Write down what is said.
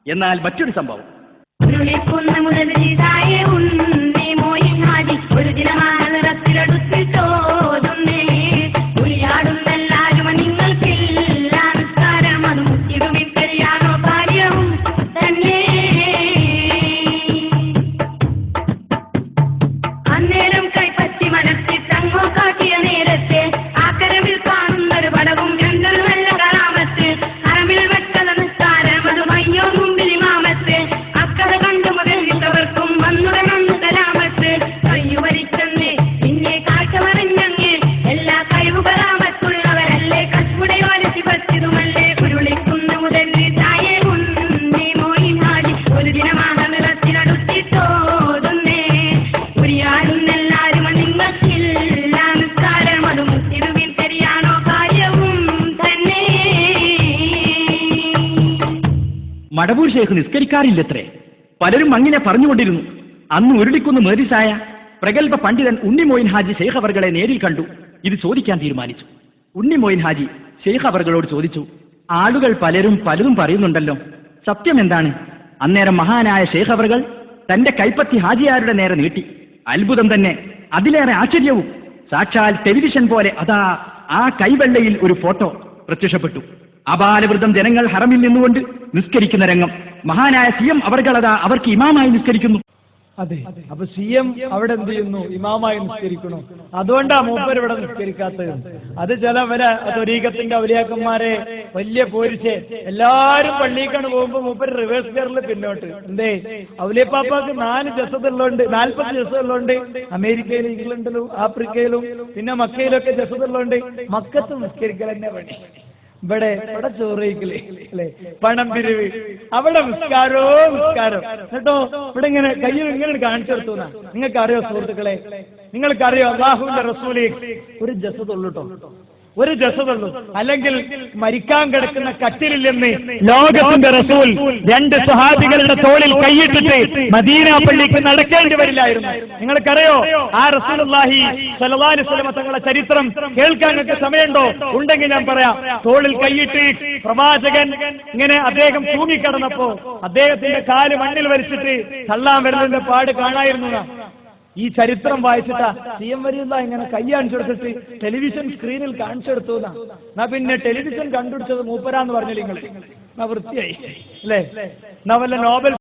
എന്നാൽ മറ്റൊരു സംഭവം, മടവൂർ ശേഖ് നിസ്കരിക്കാറില്ലത്രേ. പലരും അങ്ങനെ പറഞ്ഞുകൊണ്ടിരുന്നു. അന്ന് ഉരുളിക്കുന്ന് മേരിസായ പ്രഗത്ഭ പണ്ഡിതൻ ഉണ്ണി മൊയിൻ ഹാജി ശൈഖ് അവർകളെ നേരിൽ കണ്ടു. ഇത് ചോദിക്കാൻ തീരുമാനിച്ചു. ഉണ്ണി മൊയിൻ ഹാജി ശൈഖ് അവർകളോട് ചോദിച്ചു, ആളുകൾ പലരും പലതും പറയുന്നുണ്ടല്ലോ, സത്യം എന്താണ്? അന്നേരം മഹാനായ ശൈഖ് അവർകൾ തന്റെ കൈപ്പത്തി ഹാജിയാരുടെ നേരെ നീട്ടി. അത്ഭുതം തന്നെ, അതിലേറെ ആശ്ചര്യവും. സാക്ഷാൽ ടെലിവിഷൻ പോലെ അതാ ആ കൈവെള്ളയിൽ ഒരു ഫോട്ടോ പ്രത്യക്ഷപ്പെട്ടു. അപാലവൃദ്ധം ജനങ്ങൾ ഹറമിൽ നിന്നുകൊണ്ട് നിസ്കരിക്കുന്ന രംഗം. മഹാനായ CM അവർകളതാ അവർക്ക് ഇമാമായി നിസ്കരിക്കുന്നു. അതെ, അപ്പൊ CM അവിടെ എന്ത് ചെയ്യുന്നു? ഇമാമായി നിസ്കരിക്കുന്നു. അതുകൊണ്ടാ മൂപ്പർ ഇവിടെ നിസ്കരിക്കാത്തത്. അത് ചിലവരെ ത്വരീഖത്തിന്റെ ഔലിയാക്കന്മാരെ വലിയ പോരിച്ച് എല്ലാരും പള്ളിക്കാണ് പോകുമ്പോ മൂപ്പർ റിവേഴ്സ് ഗിയറിൽ പിന്നോട്ട്. എന്തേ? ഔലിയപ്പാപ്പാക്ക് 4 ജസദുള്ളതുകൊണ്ട് 40 ജസദുള്ളതുകൊണ്ട് അമേരിക്കയിലും ഇംഗ്ലണ്ടിലും ആഫ്രിക്കയിലും പിന്നെ മക്കയിലൊക്കെ ജസദുള്ളതുകൊണ്ട് മക്കത്ത് നിസ്കരിക്കൽ തന്നെ പണി. ഇവിടെ ചോറയിക്കലേ അല്ലെ, പണം പിരിവ്, അവിടെ നിസ്കാരോ നിസ്കാരം. കേട്ടോ, ഇവിടെ ഇങ്ങനെ കയ്യിൽ ഇങ്ങനെ കാണിച്ചു കൊടുത്തു. നിങ്ങൾക്കറിയോ സുഹൃത്തുക്കളെ, നിങ്ങൾക്കറിയോ അല്ലാഹുവിന്റെ റസൂല് ഒരു ജസദുള്ളൂ കേട്ടോ, ഒരു ജസദുള്ളൂ. അല്ലെങ്കിൽ മരിക്കാൻ കിടക്കുന്ന കട്ടിലിൽ നിന്ന് ലോകത്തിന്റെ റസൂൽ 2 സ്വഹാബികളുടെ തോളിൽ കൈയിട്ടിട്ട് മദീന പള്ളിക്ക് നടക്കേണ്ടി വരില്ലായിരുന്നു. നിങ്ങൾക്കറിയോ ആ റസൂലുള്ളാഹി സ്വല്ലല്ലാഹു അലൈഹി വസല്ലം തങ്ങളുടെ ചരിത്രം കേൾക്കാൻ നിങ്ങൾക്ക് സമയമുണ്ടോ? ഉണ്ടെങ്കിൽ ഞാൻ പറയാം. തോളിൽ കൈയിട്ട് പ്രവാചകൻ ഇങ്ങനെ അദ്ദേഹം തൂങ്ങിക്കിടന്നപ്പോ അദ്ദേഹത്തിന്റെ കാല് മണ്ണിൽ വരിച്ചിട്ട് തള്ളാൻ വരുന്നതിന്റെ പാട് കാണായിരുന്നു. ഈ ചരിത്രം വായിച്ചിട്ടാ CM വരിയുള്ള ഇങ്ങനെ കൈ കാണിച്ചു കൊടുത്തിട്ട് ടെലിവിഷൻ സ്ക്രീനിൽ കാണിച്ചെടുത്തു. എന്നാ പിന്നെ ടെലിവിഷൻ കണ്ടുപിടിച്ചത് മൂപ്പരാന്ന് പറഞ്ഞില്ല നിങ്ങൾ, വൃത്തിയായി അല്ലേ? എന്നാ വല്ല നോബൽ